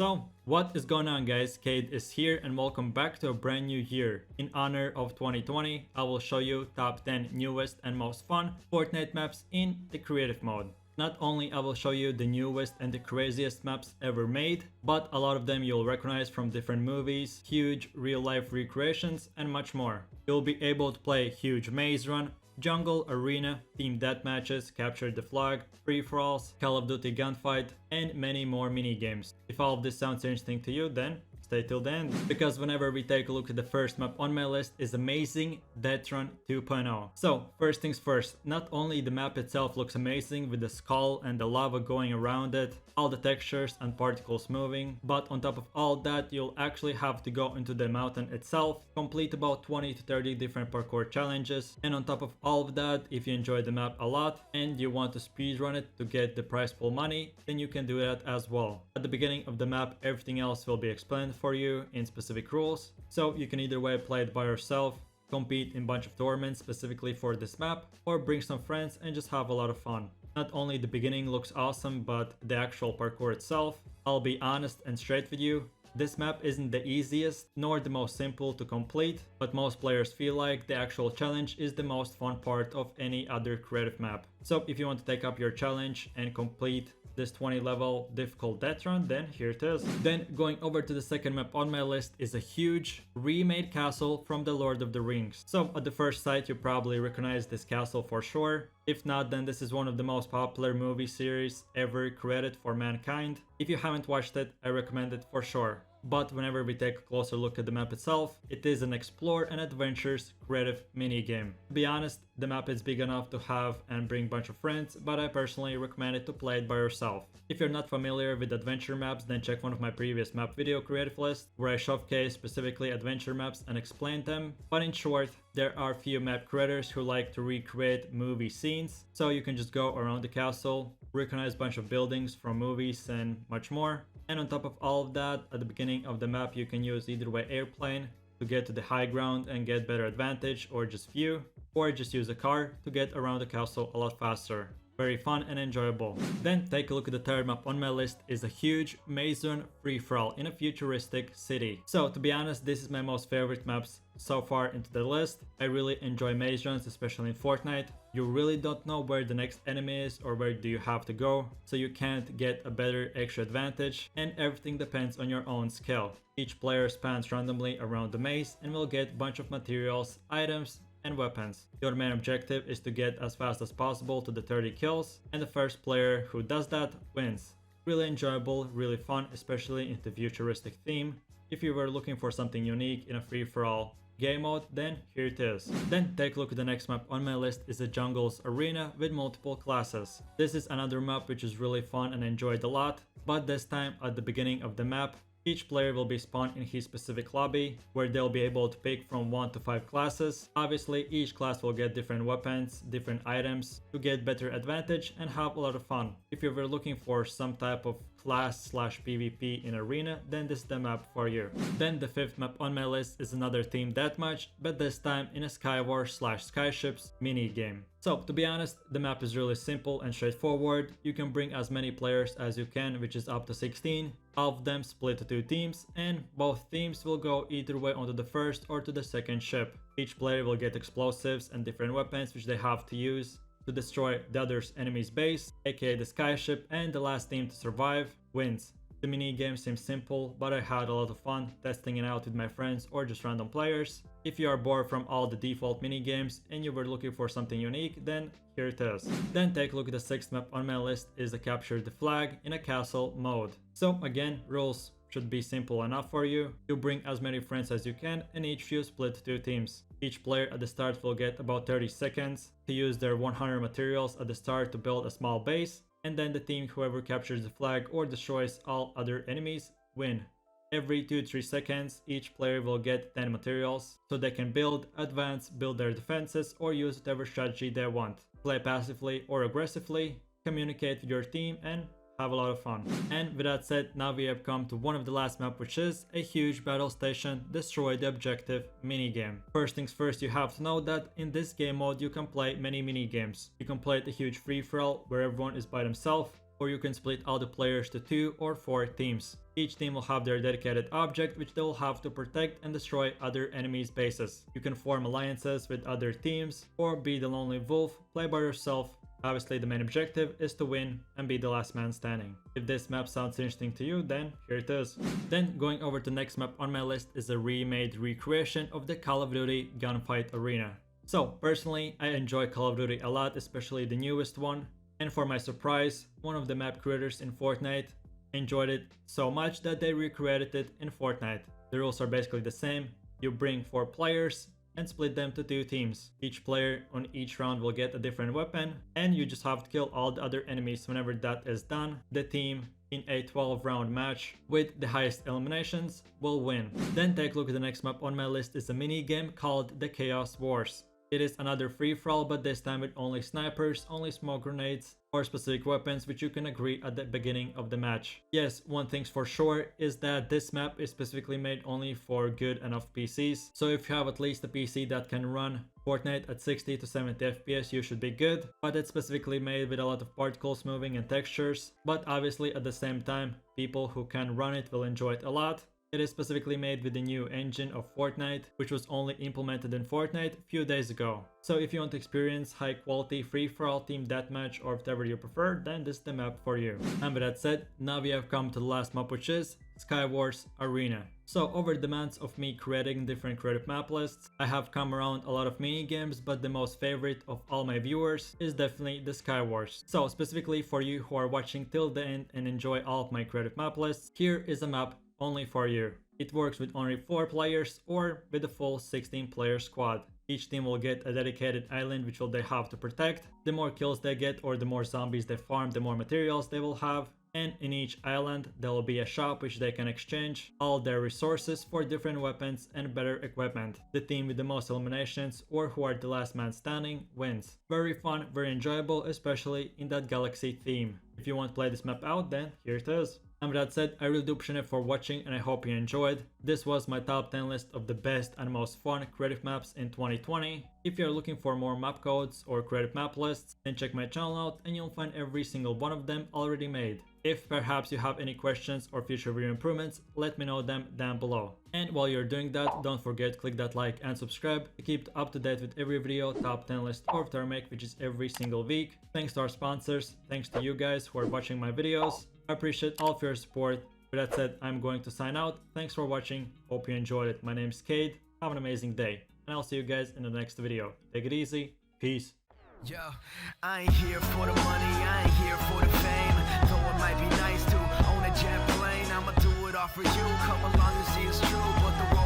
So, what is going on guys, Kaid is here and welcome back to a brand new year. In honor of 2020, I will show you top 10 newest and most fun Fortnite maps in the creative mode. Not only I will show you the newest and the craziest maps ever made, but a lot of them you'll recognize from different movies, huge real life recreations and much more. You'll be able to play huge maze run, jungle, arena, team deathmatches, capture the flag, free-for-alls, Call of Duty gunfight, and many more mini games. If all of this sounds interesting to you, then stay till the end, because whenever we take a look at the first map on my list is Amazing Death Run 2.0. So first things first, not only the map itself looks amazing with the skull and the lava going around it, all the textures and particles moving, but on top of all that you'll actually have to go into the mountain itself, complete about 20 to 30 different parkour challenges, and on top of all of that, if you enjoy the map a lot and you want to speedrun it to get the prize pool money, then you can do that as well. At the beginning of the map everything else will be explained for you in specific rules, so you can either way play it by yourself, compete in a bunch of tournaments specifically for this map, or bring some friends and just have a lot of fun. Not only the beginning looks awesome, but the actual parkour itself, I'll be honest and straight with you, this map isn't the easiest nor the most simple to complete, but most players feel like the actual challenge is the most fun part of any other creative map. So if you want to take up your challenge and complete this 20 level difficult death run, then here it is. Then going over to the second map on my list is a huge remade castle from the Lord of the Rings. So at the first sight you probably recognize this castle for sure. If not, then this is one of the most popular movie series ever created for mankind. If you haven't watched it, I recommend it for sure. But whenever we take a closer look at the map itself, it is an explore and adventures creative mini game. To be honest, the map is big enough to have and bring a bunch of friends, but I personally recommend it to play it by yourself. If you're not familiar with adventure maps, then check one of my previous map video creative lists where I showcase specifically adventure maps and explain them. But in short, there are few map creators who like to recreate movie scenes, so you can just go around the castle, recognize a bunch of buildings from movies and much more. And on top of all of that, at the beginning of the map you can use either way airplane to get to the high ground and get better advantage, or just view, or just use a car to get around the castle a lot faster. Very fun and enjoyable. Then take a look at the third map on my list is a huge maze run free-for-all in a futuristic city. So to be honest, this is my most favorite maps so far into the list. I really enjoy maze runs, especially in Fortnite. You really don't know where the next enemy is or where do you have to go, so you can't get a better extra advantage, and everything depends on your own skill. Each player spans randomly around the maze and will get a bunch of materials, items, and weapons. Your main objective is to get as fast as possible to the 30 kills, and the first player who does that wins. Really enjoyable, really fun, especially in the futuristic theme. If you were looking for something unique in a free-for-all game mode, then here it is. Then take a look at the next map on my list is a jungles arena with multiple classes. This is another map which is really fun and enjoyed a lot, but this time at the beginning of the map each player will be spawned in his specific lobby, where they'll be able to pick from 1 to 5 classes. Obviously, each class will get different weapons, different items to get better advantage and have a lot of fun. If you were looking for some type of class/PvP in arena, then this is the map for you. Then the fifth map on my list is another team deathmatch, but this time in a Skywars/Skyships mini game. So to be honest, the map is really simple and straightforward. You can bring as many players as you can, which is up to 16. All of them split to 2 teams, and both teams will go either way onto the first or to the second ship. Each player will get explosives and different weapons which they have to use to destroy the other's enemy's base, aka the skyship, and the last team to survive wins. The mini game seems simple, but I had a lot of fun testing it out with my friends or just random players. If you are bored from all the default mini games and you were looking for something unique, then here it is. Then take a look at the sixth map on my list is the capture the flag in a castle mode. So again, rules should be simple enough for you. You bring as many friends as you can and each few split to 2 teams. Each player at the start will get about 30 seconds to use their 100 materials at the start to build a small base, and then the team whoever captures the flag or destroys all other enemies win. Every 2-3 seconds each player will get 10 materials so they can build, advance, build their defenses, or use whatever strategy they want. Play passively or aggressively, communicate with your team and have a lot of fun. And with that said, now we have come to one of the last map, which is a huge battle station destroy the objective mini game. First things first, you have to know that in this game mode you can play many mini games. You can play the huge free-for-all where everyone is by themselves, or you can split all the players to 2 or 4 teams. Each team will have their dedicated object which they will have to protect and destroy other enemies' bases. You can form alliances with other teams or be the lonely wolf, play by yourself. Obviously the main objective is to win and be the last man standing. If this map sounds interesting to you, then here it is. Then going over to the next map on my list is a remade recreation of the Call of Duty Gunfight Arena. So personally I enjoy Call of Duty a lot, especially the newest one, and for my surprise, one of the map creators in Fortnite enjoyed it so much that they recreated it in Fortnite. The rules are basically the same. You bring 4 players and split them to 2 teams. Each player on each round will get a different weapon and you just have to kill all the other enemies. Whenever that is done, the team in a 12-round match with the highest eliminations will win. Then take a look at the next map on my list. Is a mini game called the Chaos Wars. It is another free-for-all, but this time with only snipers, only smoke grenades, or specific weapons which you can agree at the beginning of the match. Yes, one thing's for sure is that this map is specifically made only for good enough PCs. So if you have at least a PC that can run Fortnite at 60 to 70 FPS, you should be good. But it's specifically made with a lot of particles moving and textures. But obviously at the same time, people who can run it will enjoy it a lot. It is specifically made with the new engine of Fortnite, which was only implemented in Fortnite a few days ago. So if you want to experience high quality free-for-all team deathmatch or whatever you prefer, then this is the map for you. And with that said, now we have come to the last map, which is Skywars Arena. So over the months of me creating different creative map lists, I have come around a lot of mini games, but the most favorite of all my viewers is definitely the Skywars. So specifically for you who are watching till the end and enjoy all of my creative map lists, here is a map only for you. It works with only 4 players or with a full 16-player squad. Each team will get a dedicated island which they have to protect. The more kills they get or the more zombies they farm, the more materials they will have. And in each island there will be a shop which they can exchange all their resources for different weapons and better equipment. The team with the most eliminations or who are the last man standing wins. Very fun, very enjoyable, especially in that galaxy theme. If you want to play this map out, then here it is. And with that said, I really do appreciate it for watching and I hope you enjoyed. This was my top 10 list of the best and most fun creative maps in 2020. If you're looking for more map codes or creative map lists, then check my channel out and you'll find every single one of them already made. If perhaps you have any questions or future video improvements, let me know them down below. And while you're doing that, don't forget to click that like and subscribe to keep up to date with every video top 10 list or I make, which is every single week. Thanks to our sponsors, thanks to you guys who are watching my videos. I appreciate all of your support. With that said, I'm going to sign out. Thanks for watching. Hope you enjoyed it. My name's Kaid. Have an amazing day. And I'll see you guys in the next video. Take it easy. Peace. Yo, I ain't here for the money, I ain't here for the fame. Though it might be nice to own a jet plane, I'ma do it all for you. Come along and see it's true, but the